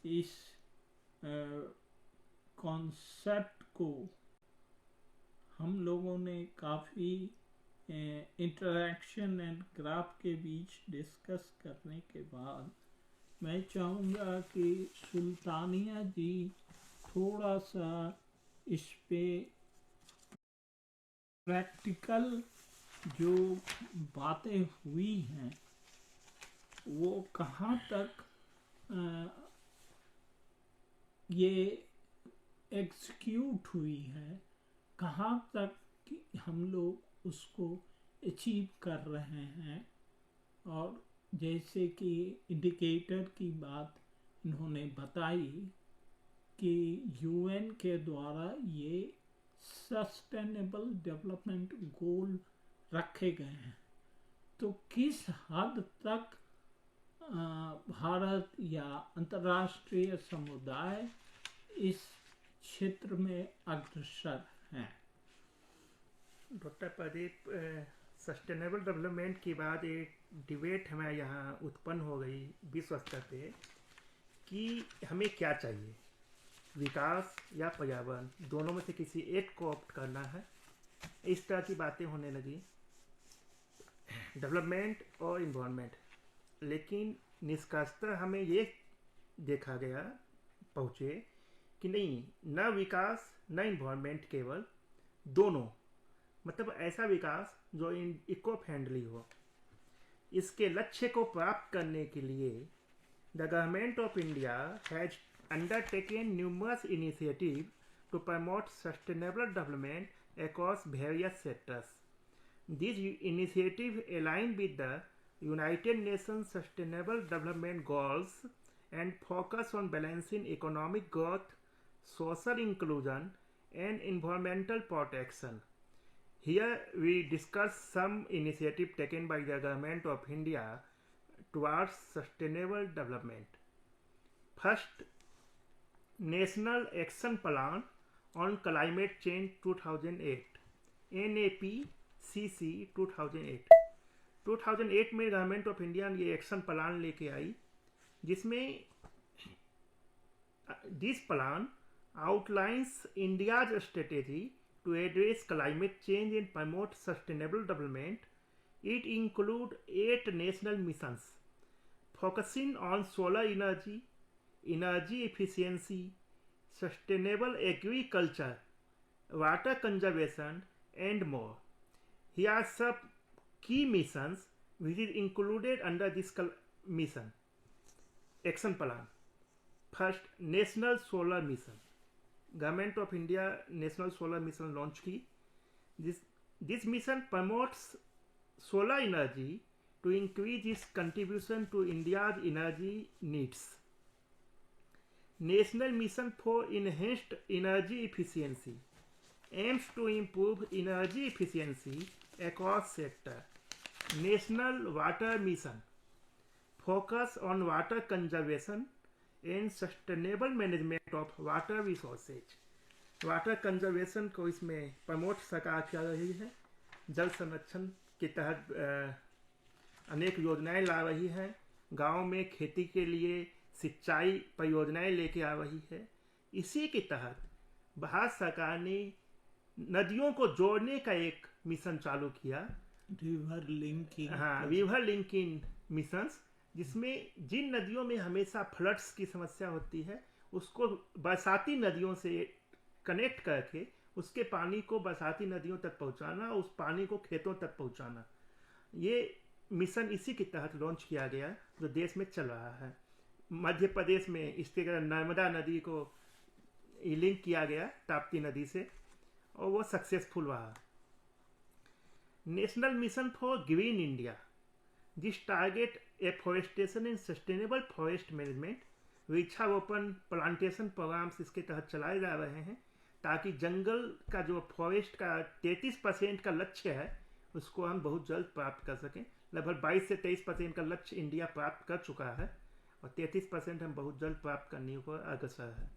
इस कॉन्सेप्ट को हम लोगों ने काफ़ी इंटरेक्शन एंड ग्राफ के बीच डिस्कस करने के बाद मैं चाहूँगा कि सुल्तानिया जी थोड़ा सा इस पे प्रैक्टिकल जो बातें हुई हैं वो कहाँ तक ये एग्जीक्यूट हुई है, कहाँ तक हम लोग उसको अचीव कर रहे हैं। और जैसे कि इंडिकेटर की बात इन्होंने बताई कि यूएन के द्वारा ये सस्टेनेबल डेवलपमेंट गोल रखे गए हैं, तो किस हद तक भारत या अंतर्राष्ट्रीय समुदाय इस क्षेत्र में अग्रसर हैं। डॉक्टर प्रदीप, सस्टेनेबल डेवलपमेंट की बाद एक डिबेट हमें यहाँ उत्पन्न हो गई विश्व स्तर पे कि हमें क्या चाहिए, विकास या पर्यावरण, दोनों में से किसी एक को ऑप्ट करना है। इस तरह की बातें होने लगी, डेवलपमेंट और इन्वायरमेंट। लेकिन निष्कर्षतः हमें ये देखा गया पहुँचे कि नहीं, न विकास न इन्वायरमेंट, केवल दोनों, मतलब ऐसा विकास जो इको फ्रेंडली हो। इसके लक्ष्य को प्राप्त करने के लिए the government of India has undertaken numerous initiatives to promote sustainable development across various sectors. These initiatives align with the United Nations Sustainable Development Goals and focus on balancing economic growth, social inclusion, and environmental protection. Here we discuss some initiatives taken by the Government of India towards sustainable development. First, National Action Plan on Climate Change 2008, NAPCC 2008। 2008 में government of India ने ये action plan लेके आई, जिसमें this plan outlines India's strategy to address climate change and promote sustainable development. It includes 8 national missions focusing on solar energy, energy efficiency, sustainable agriculture, water conservation, and more. Here are some key missions which is included under this mission action plan. First, National Solar Mission. Government of India national solar mission launch की। This mission promotes solar energy to increase its contribution to India's energy needs. National Mission for Enhanced Energy Efficiency aims to improve energy efficiency across sectors. National Water Mission focus on water conservation and sustainable management of water resources. Water conservation को इसमें promote सरकार कर रही है। जल संरक्षण के तहत अनेक योजनाएं ला रही है, गांव में खेती के लिए सिंचाई परियोजनाएं लेके आ रही है। इसी के तहत भारत सरकार ने नदियों को जोड़ने का एक मिशन चालू किया, रिवर लिंकिंग। हाँ, रिवर लिंकिंग मिशंस, जिसमें जिन नदियों में हमेशा फ्लड्स की समस्या होती है उसको बरसाती नदियों से कनेक्ट करके उसके पानी को बरसाती नदियों तक पहुंचाना, उस पानी को खेतों तक पहुंचाना। ये मिशन इसी के तहत लॉन्च किया गया जो देश में चल रहा है। मध्य प्रदेश में इसके नर्मदा नदी को लिंक किया गया ताप्ती नदी से और वो सक्सेसफुल रहा। National mission for green India, this target afforestation and sustainable forest management. वृक्षारोपण प्लांटेशन प्रोग्राम्स इसके तहत चलाए जा रहे हैं ताकि जंगल का जो फॉरेस्ट का 33% का लक्ष्य है उसको हम बहुत जल्द प्राप्त कर सकें। लगभग 22 से 23% का लक्ष्य इंडिया प्राप्त कर चुका है और 33% हम बहुत जल्द प्राप्त करने को अग्रसर है।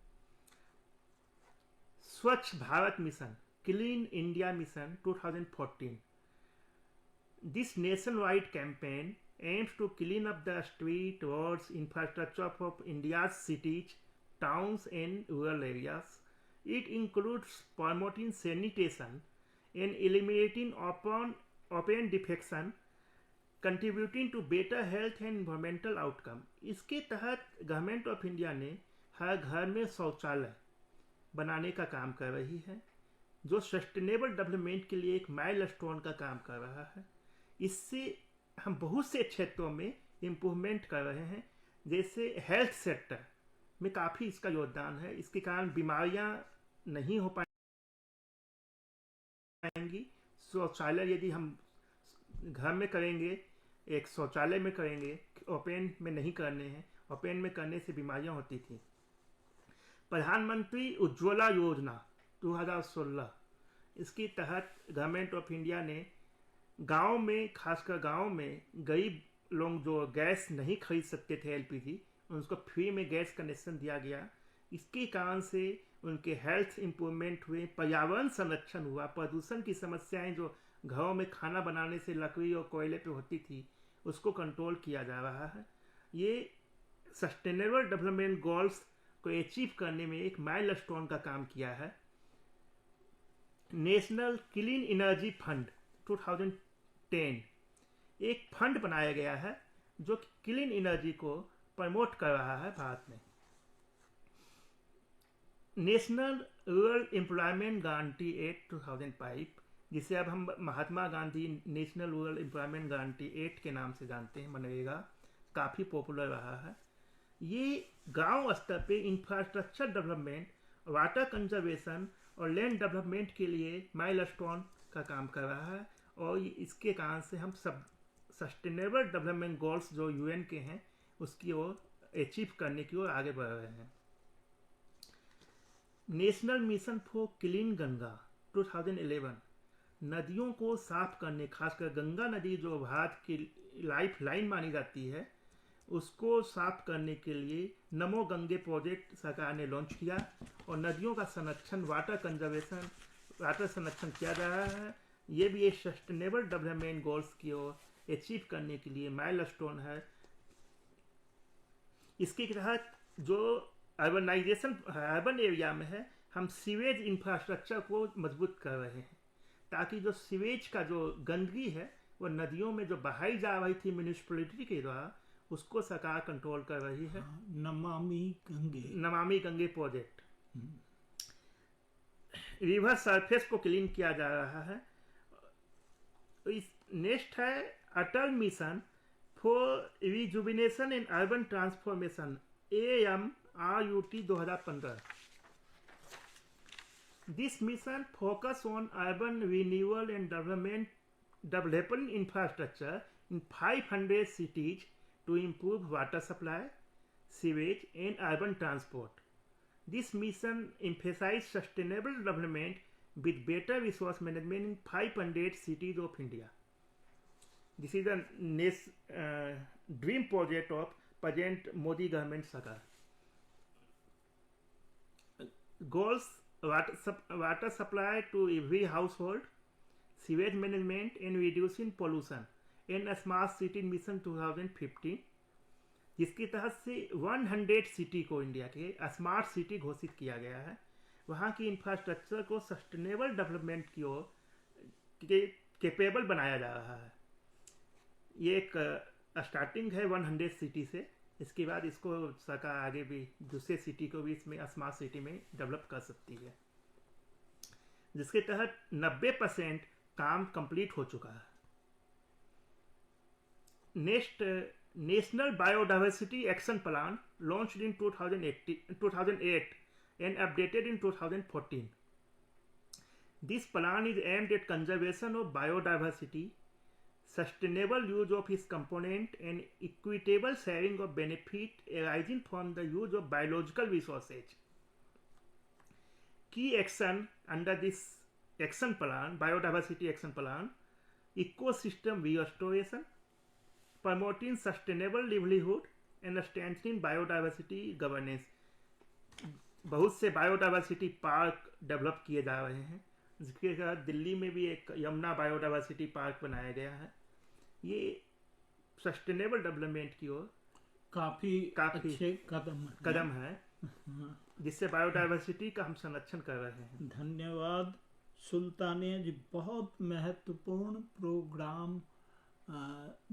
स्वच्छ Bharat mission, clean India mission 2014। This nationwide campaign aims to clean up the street, roads, infrastructure of India's cities, towns, and rural areas. It includes promoting sanitation and eliminating open defecation, contributing to better health and environmental outcome. इसके तहत government of India ने हर घर में शौचालय बनाने का काम कर रही है, जो सस्टेनेबल डेवलपमेंट के लिए एक माइलस्टोन का काम कर रहा है। इससे हम बहुत से क्षेत्रों में इम्प्रूवमेंट कर रहे हैं, जैसे हेल्थ सेक्टर में काफ़ी इसका योगदान है। इसके कारण बीमारियां नहीं हो पाएंगी। शौचालय यदि हम घर में करेंगे, एक शौचालय में करेंगे, ओपन में नहीं करने हैं, ओपन में करने से बीमारियां होती थी। प्रधानमंत्री उज्ज्वला योजना 2016, इसके तहत गवर्नमेंट ऑफ इंडिया ने गांव में, खासकर गांव में गरीब लोग जो गैस नहीं खरीद सकते थे एलपीजी, उनको फ्री में गैस कनेक्शन दिया गया। इसके कारण से उनके हेल्थ इम्प्रूवमेंट हुए, पर्यावरण संरक्षण हुआ, प्रदूषण की समस्याएं जो घरों में खाना बनाने से लकड़ी और कोयले पे होती थी उसको कंट्रोल किया जा रहा है। ये सस्टेनेबल डेवलपमेंट गोल्स को अचीव करने में एक माइलस्टोन का काम किया है। नेशनल क्लीन एनर्जी फंड 2010 एक फंड बनाया गया है जो क्लीन एनर्जी को प्रमोट कर रहा है भारत में। National rural employment guarantee act 2005, जिसे अब हम Mahatma Gandhi national rural employment guarantee act के नाम से जानते हैं, मनरेगा, काफ़ी पॉपुलर रहा है। ये गांव स्तर पे इंफ्रास्ट्रक्चर डेवलपमेंट, वाटर कंजर्वेशन और लैंड डेवलपमेंट के लिए माइलस्टोन का काम कर रहा है, और इसके कारण से हम सब सस्टेनेबल डेवलपमेंट गोल्स जो यूएन के हैं उसकी ओर अचीव करने की ओर आगे बढ़ रहे हैं। National mission for clean Ganga 2011 नदियों को साफ करने, खासकर गंगा नदी जो भारत की लाइफ लाइन मानी जाती है, उसको साफ करने के लिए नमो गंगे प्रोजेक्ट सरकार ने लॉन्च किया, और नदियों का संरक्षण, वाटर कंजर्वेशन, वाटर संरक्षण किया जा रहा है। ये भी एक सस्टेनेबल डेवलपमेंट गोल्स की ओर अचीव करने के लिए माइलस्टोन है। इसके तहत जो अर्बनाइजेशन अर्बन एरिया में है, हम सीवेज इंफ्रास्ट्रक्चर को मजबूत कर रहे हैं, ताकि जो सीवेज का जो गंदगी है वो नदियों में जो बहाई जा रही थी म्यूनिसिपैलिटी के द्वारा, उसको सरकार कंट्रोल कर रही है। Namami Gange project. River surface को क्लीन किया जा रहा है। इस नेक्स्ट है Atal mission for rejuvenation and urban transformation, AMRUT 2015। This mission focus on urban renewal and developing infrastructure in 500 cities to improve water supply, sewage, and urban transport. This mission emphasizes sustainable development with better resource management in 500 cities of India. This is a dream project of present Modi government Sarkar. Goals: water supply to every household, sewage management and reducing pollution, and a smart city mission 2015, जिसके तहत से 100 city को India के smart city घोषित किया गया है। वहाँ की इंफ्रास्ट्रक्चर को सस्टेनेबल डेवलपमेंट की ओर कैपेबल बनाया जा रहा है। ये एक स्टार्टिंग है 100 सिटी से। इसके बाद इसको सरकार आगे भी दूसरे सिटी को भी इसमें स्मार्ट सिटी में डेवलप कर सकती है, जिसके तहत 90% काम कंप्लीट हो चुका है। Next, national biodiversity action plan launched in 2008 and updated in 2014. This plan is aimed at conservation of biodiversity, sustainable use of its component, and equitable sharing of benefit arising from the use of biological resources. Key action under this action plan, biodiversity action plan: ecosystem restoration, promoting sustainable livelihood, and strengthening biodiversity governance. बहुत से biodiversity park develop किए जा रहे हैं, जिसके साथ दिल्ली में भी एक यमुना बायोडाइवर्सिटी पार्क बनाया गया है। ये सस्टेनेबल डेवलपमेंट की ओर काफी काफी अच्छे कदम हैं। कदम है, हाँ, जिससे बायोडायवर्सिटी का हम संरक्षण कर रहे हैं। धन्यवाद सुल्तानिया जी, बहुत महत्वपूर्ण प्रोग्राम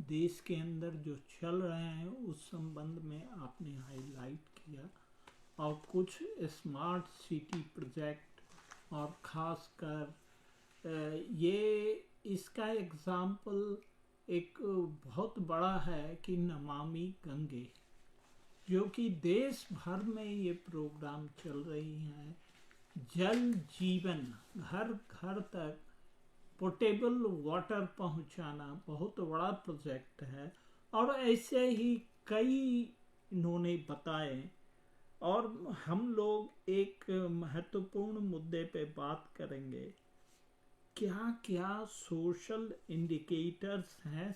देश के अंदर जो चल रहे हैं उस संबंध में आपने हाईलाइट किया, और कुछ स्मार्ट सिटी प्रोजेक्ट, और खासकर ये इसका एग्जाम्पल एक बहुत बड़ा है कि नमामि गंगे, जो कि देश भर में ये प्रोग्राम चल रही हैं। जल जीवन, घर घर तक पोर्टेबल वाटर पहुंचाना बहुत बड़ा प्रोजेक्ट है, और ऐसे ही कई इन्होंने बताए। और हम लोग एक महत्वपूर्ण मुद्दे पे बात करेंगे, क्या क्या सोशल इंडिकेटर्स हैं